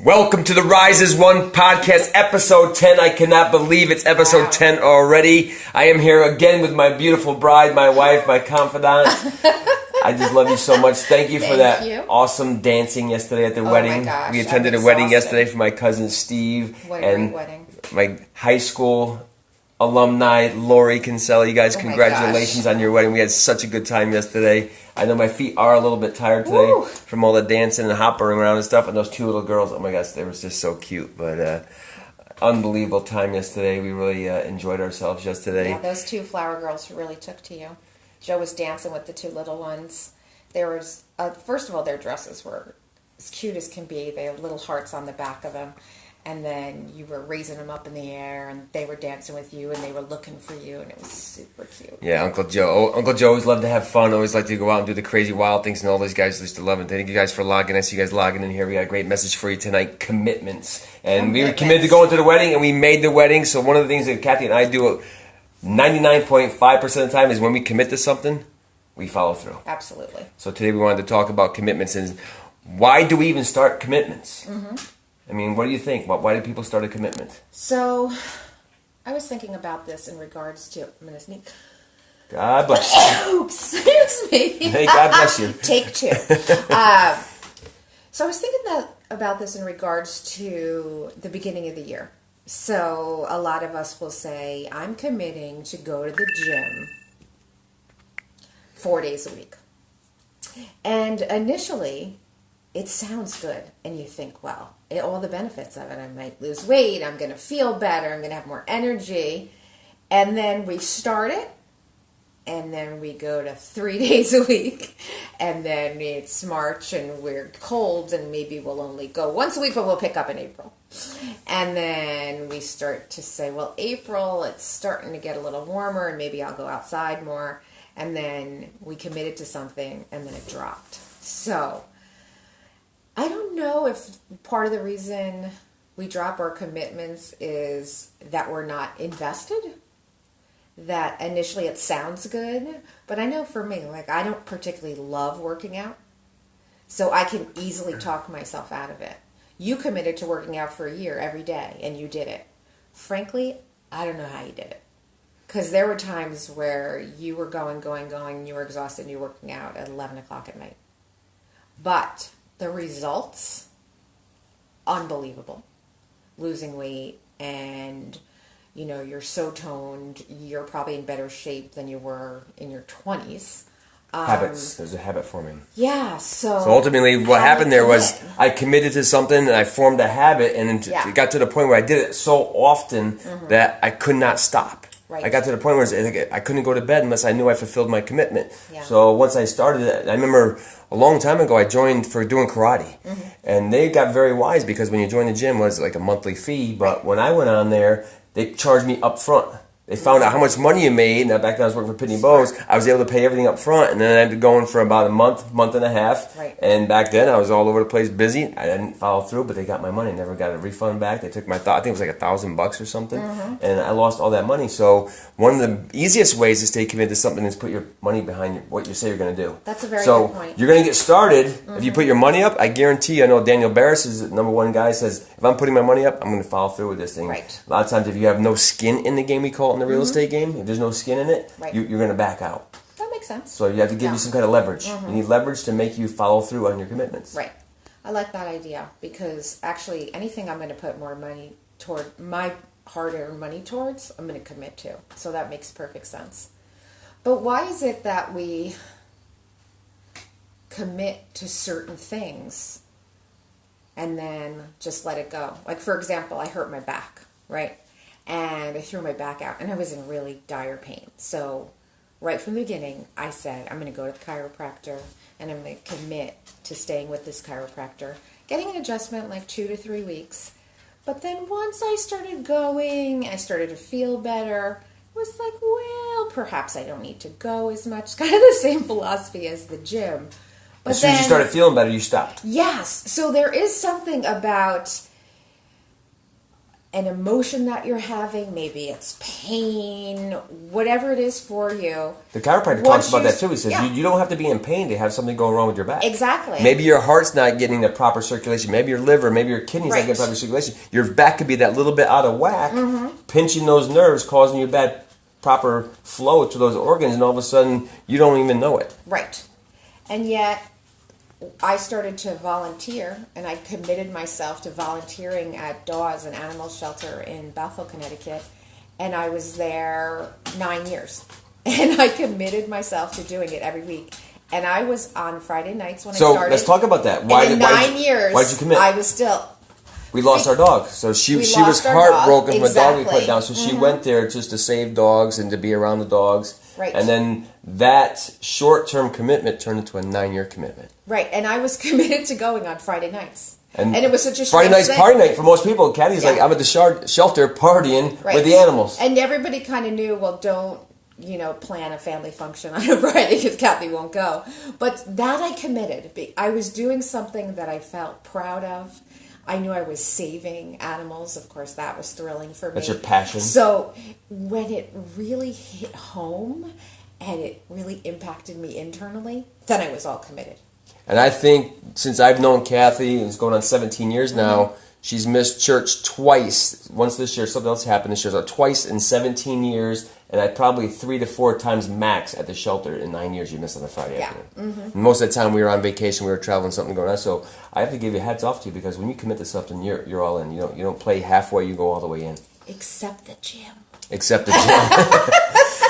Welcome to the Rise as One podcast, episode 10. I cannot believe it's episode 10 already. I am here again with my beautiful bride, my wife, my confidant. I just love you so much. Thank you for awesome dancing yesterday at the wedding. My gosh, we attended a wedding yesterday for my cousin Steve. What a great wedding. My high school alumni, Lori Kinsella. You guys, congratulations on your wedding. We had such a good time yesterday. I know my feet are a little bit tired today from all the dancing and hopping around and stuff. And those two little girls, oh my gosh, they were just so cute. But unbelievable time yesterday. We really enjoyed ourselves yesterday. Yeah, those two flower girls really took to you. Joe was dancing with the two little ones. There was, first of all, their dresses were as cute as can be. They had little hearts on the back of them. And then you were raising them up in the air, and they were dancing with you, and they were looking for you, and it was super cute. Yeah, Uncle Joe. Uncle Joe always loved to have fun, always liked to go out and do the crazy wild things, and all those guys used to love it. Thank you guys for logging in. I see you guys logging in here. We got a great message for you tonight, commitments. And we were committed to going to the wedding, and we made the wedding. So one of the things that Kathy and I do 99.5% of the time is when we commit to something, we follow through. Absolutely. So today we wanted to talk about commitments, and why do we even start commitments? Mm-hmm. I mean, what do you think? Why do people start a commitment? So, I was thinking about this in regards to... I'm going to sneak. God bless you. Oops, excuse me. Hey, God bless you. Take two. So I was thinking about this in regards to the beginning of the year. So, a lot of us will say, I'm committing to go to the gym 4 days a week. And initially... it sounds good, and you think, well, all the benefits of it. I might lose weight, I'm going to feel better, I'm going to have more energy. And then we start it, and then we go to 3 days a week, and then it's March, and we're cold, and maybe we'll only go once a week, but we'll pick up in April. And then we start to say, well, April, it's starting to get a little warmer, and maybe I'll go outside more. And then we committed to something, and then it dropped. So... I don't know if part of the reason we drop our commitments is that we're not invested. That initially it sounds good, but I know for me, like I don't particularly love working out, so I can easily talk myself out of it. You committed to working out for a year every day, and you did it. Frankly, I don't know how you did it. Because there were times where you were going, you were exhausted, and you were working out at 11 o'clock at night. But... the results, unbelievable. Losing weight and, you know, you're so toned, you're probably in better shape than you were in your 20s. Habits. There's a habit forming. Yeah, so ultimately what happened there was I committed to something and I formed a habit, and it got to the point where I did it so often that I could not stop. Right. I got to the point where I couldn't go to bed unless I knew I fulfilled my commitment. Yeah. So once I started it, I remember a long time ago I joined for doing karate. And they got very wise because when you join the gym it was like a monthly fee, but when I went on there, they charged me up front. They found out how much money you made, and back then I was working for Pitney Bowes. I was able to pay everything up front, and then I had been going for about a month and a half. Right. And back then I was all over the place, busy. I didn't follow through, but they got my money. Never got a refund back. They took my I think it was like $1,000 or something, and I lost all that money. So one of the easiest ways to stay committed to something is put your money behind what you say you're going to do. That's a very good point. You're going to get started. If you put your money up, I guarantee you, I know Daniel Barris is the number one guy, says, if I'm putting my money up, I'm going to follow through with this thing. Right. A lot of times if you have no skin in the game, we call it in the real estate game, if there's no skin in it, you're going to back out. That makes sense. So you have to give you some kind of leverage. You need leverage to make you follow through on your commitments. Right. I like that idea because actually anything I'm going to put more money toward, my hard-earned money towards, I'm going to commit to. So that makes perfect sense. But why is it that we commit to certain things and then just let it go? Like, for example, I hurt my back, right? And I threw my back out, and I was in really dire pain. So right from the beginning, I said, I'm going to go to the chiropractor, and I'm going to commit to staying with this chiropractor, getting an adjustment like 2 to 3 weeks. But then once I started going, I started to feel better. It was like, well, perhaps I don't need to go as much. It's kind of the same philosophy as the gym. But as soon as you started feeling better, you stopped. Yes. So there is something about... an emotion that you're having, maybe it's pain, whatever it is for you. The chiropractor talks about that too. He says you don't have to be in pain to have something going wrong with your back. Exactly. Maybe your heart's not getting the proper circulation. Maybe your liver, maybe your kidneys not getting proper circulation. Your back could be that little bit out of whack, pinching those nerves, causing you bad proper flow to those organs, and all of a sudden you don't even know it. Right. And yet I started to volunteer, and I committed myself to volunteering at Dawes, an animal shelter in Bethel, Connecticut, and I was there 9 years. And I committed myself to doing it every week. And I was on Friday nights when I started. So let's talk about that. Why did you commit? I was still... We lost our dog. So she was heartbroken from a dog we put down. So she went there just to save dogs and to be around the dogs. Right. And then that short-term commitment turned into a 9-year commitment. Right. And I was committed to going on Friday nights. And it was such a Friday night's party night for most people. Caddy's like, I'm at the shelter partying with the animals. And everybody kind of knew, well, don't, plan a family function on a Friday because Kathy won't go. But that I committed. I was doing something that I felt proud of. I knew I was saving animals. Of course, that was thrilling for me. That's your passion. So when it really hit home and it really impacted me internally, then I was all committed. And I think since I've known Kathy, it's going on 17 years now, she's missed church twice. Once this year, something else happened this year. So twice in 17 years, and I probably 3 to 4 times max at the shelter in 9 years you missed on a Friday afternoon. Most of the time we were on vacation, we were traveling, something going on. So I have to give you hats off to you, because when you commit to something, you're all in. You don't play halfway, you go all the way in. Except the gym. Except the gym.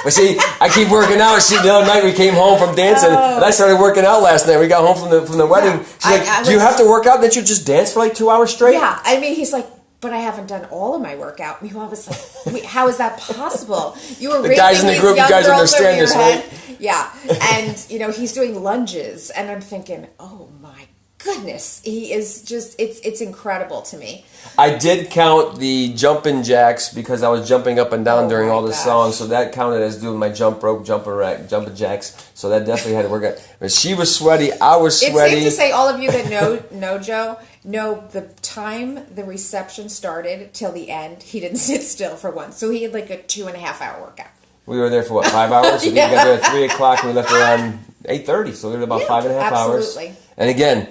But see, I keep working out. The other night we came home from dancing, and I started working out last night. We got home from the wedding. She's like, do you have to work out? Didn't you just dance for like 2 hours straight? Yeah, I mean, he's like, but I haven't done all of my workout. I was like, wait, how is that possible? You were the guys in the group, you guys understand this, right? Yeah, and he's doing lunges, and I'm thinking, oh my goodness, he is just, it's incredible to me. I did count the jumping jacks because I was jumping up and down during all the songs, so that counted as doing my jump rope, jumping jacks. So that definitely had to work out. But she was sweaty, I was sweaty. It's safe to say, all of you that know Joe, know the time the reception started till the end, he didn't sit still for once. So he had like a 2.5 hour workout. We were there for 5 hours? So we got there at 3 o'clock and we left around 8:30. So we were about 5.5 hours. And again,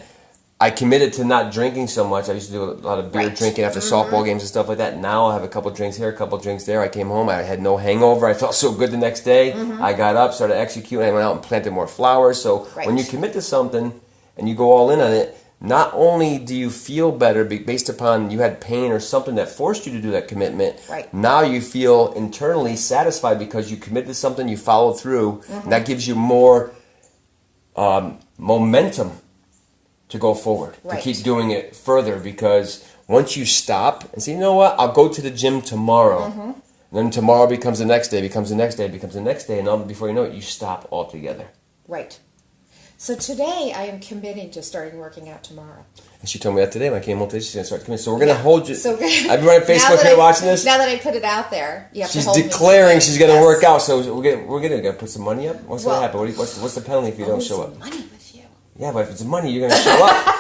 I committed to not drinking so much. I used to do a lot of beer drinking after softball games and stuff like that. Now I have a couple drinks here, a couple drinks there. I came home, I had no hangover. I felt so good the next day. I got up, started executing. I went out and planted more flowers. So when you commit to something and you go all in on it, not only do you feel better based upon you had pain or something that forced you to do that commitment, now you feel internally satisfied because you committed to something, you followed through, and that gives you more momentum to go forward, to keep doing it further, because once you stop and say, you know what, I'll go to the gym tomorrow, and then tomorrow becomes the next day, becomes the next day, becomes the next day, and before you know it, you stop altogether. Right. So today, I am committing to starting working out tomorrow. And she told me that today when I came home today. She's going to start committing. So we're going to hold you. So everyone on Facebook here watching this. Now that I put it out there, you have she's to hold declaring she's going to work out. So we're going to put some money up. What's going to happen? What's the penalty if you don't show up? Money with you. Yeah, but if it's money, you're going to show up.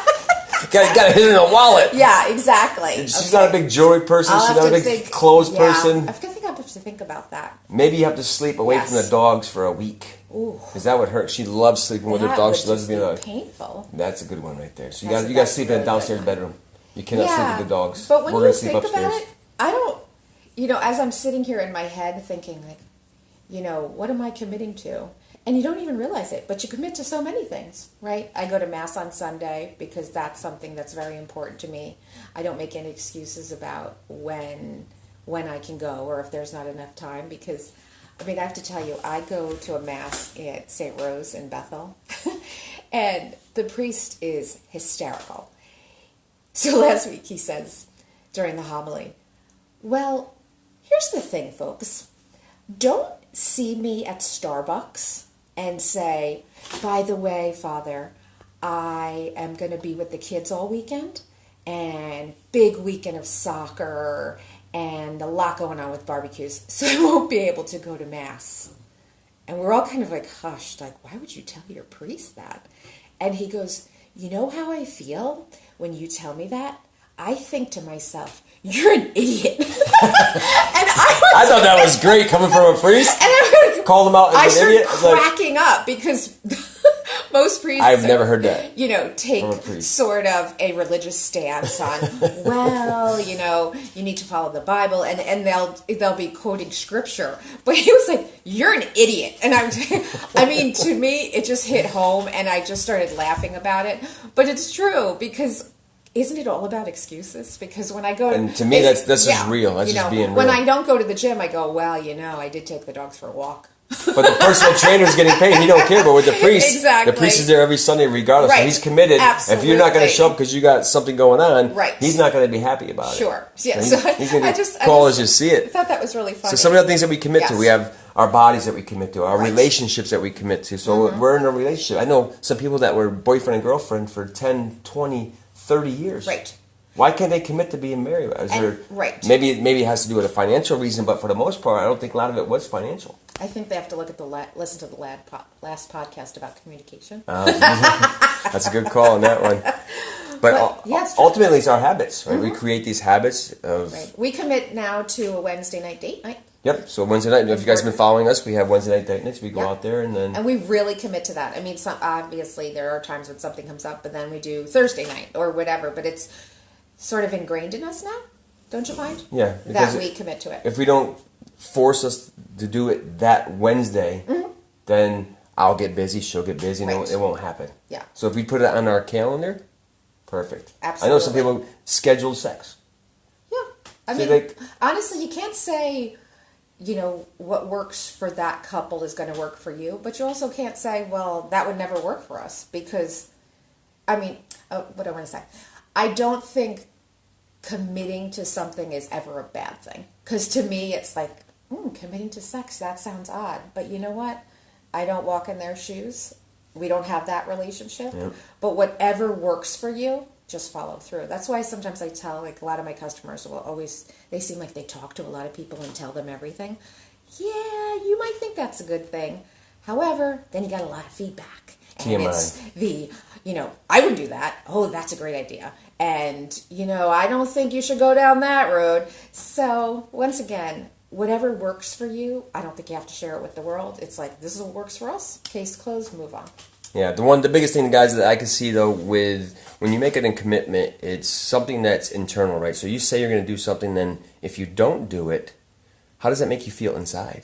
Got to hit it in a wallet. Yeah, exactly. She's not a big jewelry person. She's not a big clothes person. I think I have to think about that. Maybe you have to sleep away from the dogs for a week. Because that would hurt. She loves sleeping with her dogs. She loves being painful. That's a good one right there. So you got to sleep in a downstairs bedroom. You cannot sleep with the dogs. But when you think about it, I don't. As I'm sitting here in my head thinking, like, what am I committing to? And you don't even realize it, but you commit to so many things, right? I go to Mass on Sunday because that's something that's very important to me. I don't make any excuses about when I can go or if there's not enough time, because, I have to tell you, I go to a Mass at St. Rose in Bethel, and the priest is hysterical. So last week he says, during the homily, well, here's the thing, folks. Don't see me at Starbucks and say, by the way, Father, I am going to be with the kids all weekend, and big weekend of soccer, and a lot going on with barbecues, so I won't be able to go to Mass. And we're all kind of like hushed, like, why would you tell your priest that? And he goes, you know how I feel when you tell me that? I think to myself, you're an idiot. And I thought that was great coming from a priest. And I called him out as an idiot. I started cracking up because most priests, I've never heard that. Take sort of a religious stance on, well, you need to follow the Bible, and they'll be quoting scripture. But he was like, "You're an idiot," and I mean, to me, it just hit home, and I just started laughing about it. But it's true because. Isn't it all about excuses? Because when I go and to me, that's just real. That's just being real. When I don't go to the gym, I go, well, I did take the dogs for a walk. But the personal trainer is getting paid. He don't care. But with the priest, exactly. The priest is there every Sunday regardless. Right. So he's committed. Absolutely. If you're not going to show up because you got something going on, right. He's not going to be happy about it. Sure. Yeah. So he's going to call as you see it. I thought that was really funny. So some of the things that we commit to, we have our bodies that we commit to, our relationships that we commit to. So we're in a relationship. I know some people that were boyfriend and girlfriend for 10, 20, 30 years. Right. Why can't they commit to being married? Right. Maybe it has to do with a financial reason, but for the most part, I don't think a lot of it was financial. I think they have to look at listen to the last podcast about communication. That's a good call on that one. But ultimately, it's our habits, right? We create these habits of... Right. We commit now to a Wednesday night date night. Yep, so Wednesday night, if you guys have been following us, we have Wednesday night date nights. We go out there and then... And we really commit to that. I mean, obviously, there are times when something comes up, but then we do Thursday night or whatever, but it's sort of ingrained in us now, don't you find? Yeah. That we commit to it. If we don't force us to do it that Wednesday, then I'll get busy, she'll get busy, and it won't happen. Yeah. So if we put it on our calendar, perfect. Absolutely. I know some people schedule sex. Yeah. I mean, honestly, you can't say, what works for that couple is going to work for you, but you also can't say, well, that would never work for us because, what do I want to say? I don't think committing to something is ever a bad thing. Because to me, it's like, committing to sex, that sounds odd. But you know what? I don't walk in their shoes. We don't have that relationship. Yep. But whatever works for you, just follow through. That's why sometimes I tell, a lot of my customers will always, they seem like they talk to a lot of people and tell them everything. Yeah, you might think that's a good thing. However, then you got a lot of feedback. And it's I would do that. Oh, that's a great idea. And, I don't think you should go down that road. So, once again, whatever works for you, I don't think you have to share it with the world. It's like, this is what works for us. Case closed, move on. Yeah, the biggest thing, guys, that I can see, though, with when you make it in commitment, it's something that's internal, right? So you say you're going to do something, then if you don't do it, how does that make you feel inside?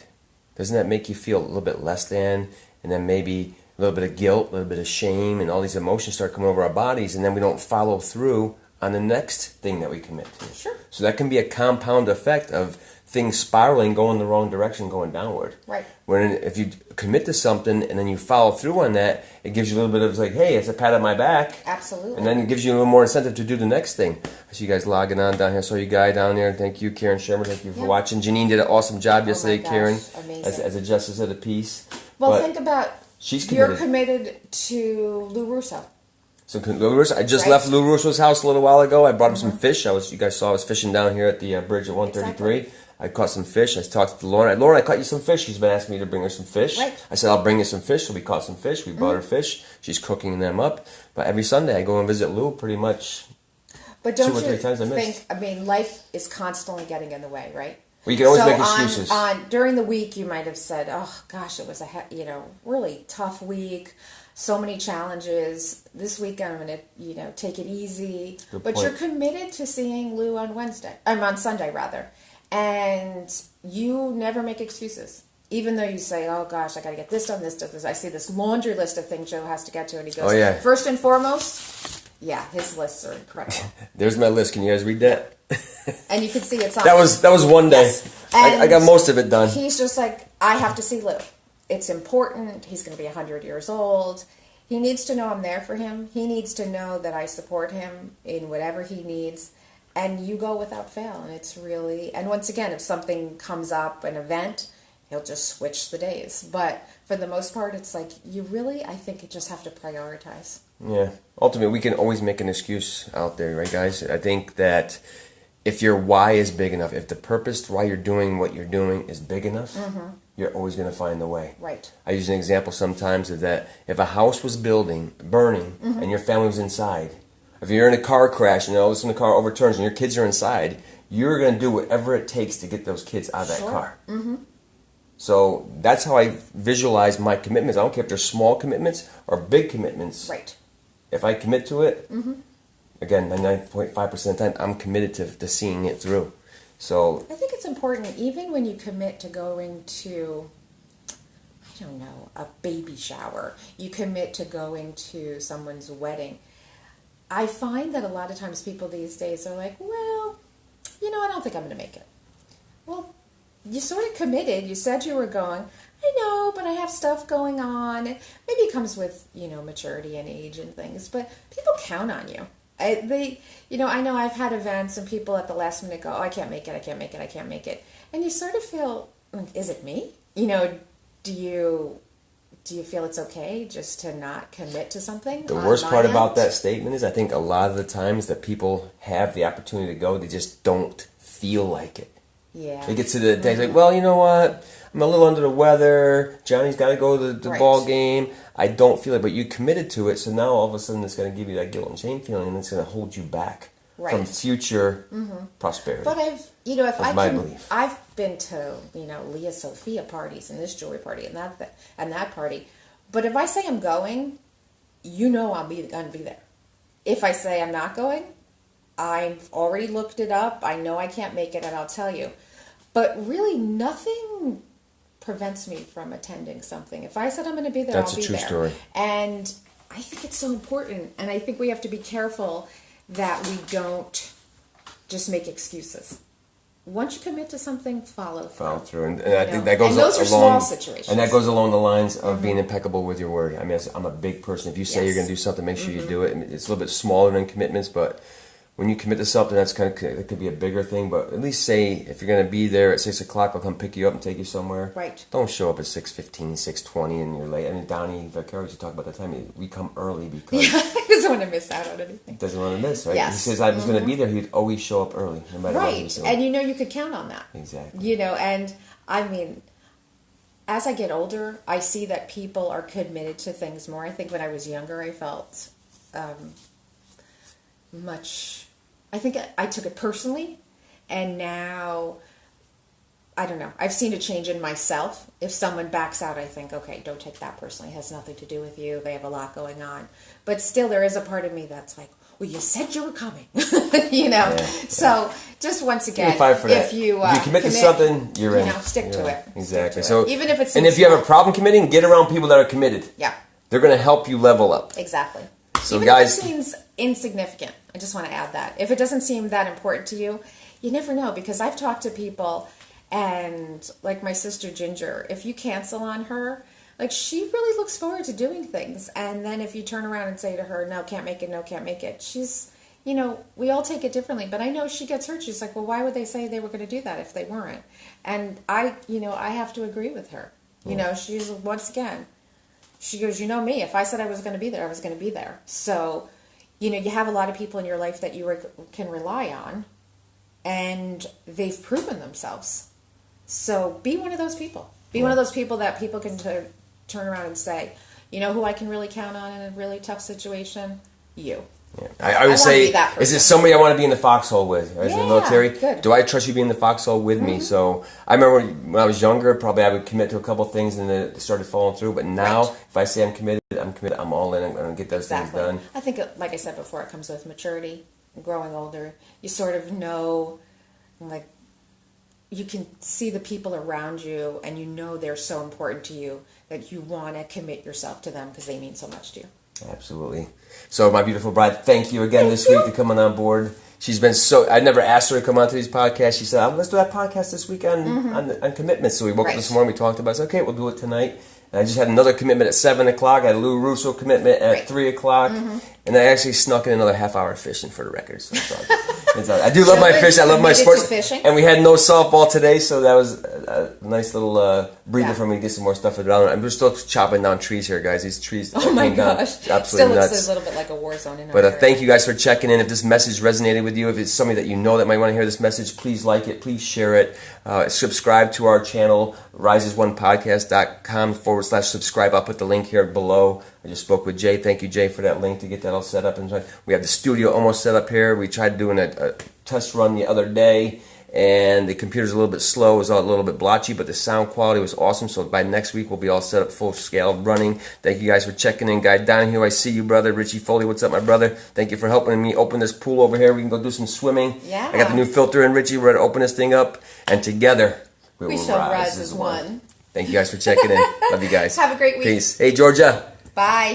Doesn't that make you feel a little bit less than, and then maybe a little bit of guilt, a little bit of shame, and all these emotions start coming over our bodies, and then we don't follow through on the next thing that we commit to. Sure. So that can be a compound effect of things spiraling, going the wrong direction, going downward. Right. When if you commit to something and then you follow through on that, it gives you a little bit of hey, it's a pat on my back. Absolutely. And then it gives you a little more incentive to do the next thing. I see you guys logging on down here. I saw you guy down there. Thank you, Karen Sherman. Thank you for watching. Janine did an awesome job yesterday, Karen, as a justice of the peace. Well, think about you're committed to Lou Russo. So Lou Russo, I just left Lou Russo's house a little while ago. I brought him some fish. You guys saw I was fishing down here at the bridge at 133. Exactly. I caught some fish. I talked to Lauren. Lauren, I caught you some fish. She's been asking me to bring her some fish. Right. I said, I'll bring you some fish. So we caught some fish. We brought her fish. She's cooking them up. But every Sunday I go and visit Lou pretty much 2 or 3 times I miss. Life is constantly getting in the way, right? Well, you can always make excuses. During the week, you might have said, oh, gosh, it was a really tough week. So many challenges. This week I'm going to, take it easy. But you're committed to seeing Lou on Sunday rather. And you never make excuses. Even though you say, oh gosh, I got to get this done, this done, this. I see this laundry list of things Joe has to get to. And he goes, first and foremost, his lists are incredible. There's my list. Can you guys read that? And you can see it's on. That was one day. Yes. I got most of it done. He's just like, I have to see Lou. It's important. He's going to be 100 years old. He needs to know I'm there for him. He needs to know that I support him in whatever he needs. And you go without fail. And it's really... And once again, if something comes up, an event, he'll just switch the days. But for the most part, it's like, I think you just have to prioritize. Yeah. Ultimately, we can always make an excuse out there, right, guys? I think that if your why is big enough, if the purpose why you're doing what you're doing is big enough, you're always going to find the way. Right. I use an example sometimes of that if a house was burning, and your family was inside, if you're in a car crash and all of a sudden the car overturns and your kids are inside, you're going to do whatever it takes to get those kids out of that car. Mm-hmm. So that's how I visualize my commitments. I don't care if they're small commitments or big commitments. Right. If I commit to it, again, 99.5% of the time, I'm committed to seeing it through. So I think it's important, even when you commit to going to, I don't know, a baby shower, you commit to going to someone's wedding. I find that a lot of times people these days are like, well, I don't think I'm going to make it. Well, you sort of committed. You said you were going. I know, but I have stuff going on. Maybe it comes with, maturity and age and things, but people count on you. I know I've had events and people at the last minute go, oh, I can't make it. And you sort of feel, like, is it me? Do you feel it's okay just to not commit to something? The worst part about that statement is I think a lot of the times that people have the opportunity to go, they just don't feel like it. Yeah. They get to the day, like, well, you know what? I'm a little under the weather. Johnny's got to go to the ball game. I don't feel it, but you committed to it, so now all of a sudden it's going to give you that guilt and shame feeling, and it's going to hold you back from future prosperity. But I've been to Leah Sophia parties and this jewelry party and that party. But if I say I'm going, I'm going to be there. If I say I'm not going, I've already looked it up. I know I can't make it, and I'll tell you. But really, nothing prevents me from attending something. If I said I'm going to be there, I'll be there. That's a true story. And I think it's so important, and I think we have to be careful that we don't just make excuses. Once you commit to something, follow through. And I think that goes and those are small situations. And that goes along the lines of being impeccable with your word. I mean, I'm a big person. If you say you're going to do something, make sure you do it. It's a little bit smaller than commitments, but when you commit to something, it could be a bigger thing. But at least say, if you're going to be there at 6 o'clock, I'll come pick you up and take you somewhere. Right. Don't show up at 6:15, 6:20, and you're late. I mean, Donnie Vaccaro used to talk about that time. We come early because he doesn't want to miss out on anything. Doesn't want to miss, right? Yes. He says I was going to be there. He'd always show up early, no matter what he was doing. And you could count on that. Exactly. And I mean, as I get older, I see that people are committed to things more. I think when I was younger, I felt I think I took it personally, and now, I don't know. I've seen a change in myself. If someone backs out, I think, okay, don't take that personally. It has nothing to do with you. They have a lot going on. But still, there is a part of me that's like, well, you said you were coming, So, just once again, if you commit to something, you're in. Stick to it. Exactly. So, even if it's if you have a problem committing, get around people that are committed. Yeah. They're going to help you level up. Exactly. So even guys, if it seems insignificant, I just want to add that. If it doesn't seem that important to you, you never know, because I've talked to people, and like my sister Ginger, if you cancel on her, like, she really looks forward to doing things, and then if you turn around and say to her, no, can't make it, she's, we all take it differently, but I know she gets hurt. She's like, well, why would they say they were going to do that if they weren't? And I have to agree with her. She's, once again, she goes, me, if I said I was going to be there, I was going to be there. So, you have a lot of people in your life that you can rely on, and they've proven themselves. So be one of those people. Be one of those people that people can turn around and say, who I can really count on in a really tough situation? You. Yeah. I would say, is it somebody I want to be in the foxhole with? As in the military, good. Do I trust you to be in the foxhole with me? So I remember when I was younger, probably I would commit to a couple things and then it started falling through. But now, if I say I'm committed, I'm all in. I'm going to get those things done. I think, like I said before, it comes with maturity, growing older. You sort of know, like, you can see the people around you, and they're so important to you that you want to commit yourself to them because they mean so much to you. Absolutely. So, my beautiful bride, thank you again this week for coming on board. She's been I never asked her to come on to these podcasts. She said, let's do that podcast this week on commitment. So we woke up this morning, we talked about it. I said, okay, we'll do it tonight. And I just had another commitment at 7 o'clock. I had a Lou Russo commitment at 3 o'clock. And I actually snuck in another half hour fishing for the record. So it's all good. I do love my fish. I love my sports. And we had no softball today, so that was a nice little breather for me to get some more stuff around. I'm just still chopping down trees here, guys. These trees oh my gosh. Absolutely still nuts. Looks a little bit like a war zone in our But thank you guys for checking in. If this message resonated with you, if it's somebody that you know that might want to hear this message, please like it. Please share it. Subscribe to our channel, risesonepodcast.com/subscribe. I'll put the link here below. I just spoke with Jay. Thank you, Jay, for that link to get that all set up. And we have the studio almost set up here. We tried doing a test run the other day, and the computer's a little bit slow. It was a little bit blotchy, but the sound quality was awesome. So by next week, we'll be all set up full scale running. Thank you guys for checking in. Guy Donahue, I see you, brother. Richie Foley, what's up, my brother? Thank you for helping me open this pool over here. We can go do some swimming. Yeah. I got the new filter in, Richie. We're going to open this thing up, and together we shall rise as one. Thank you guys for checking in. Love you guys. Have a great week. Peace. Hey, Georgia. Bye.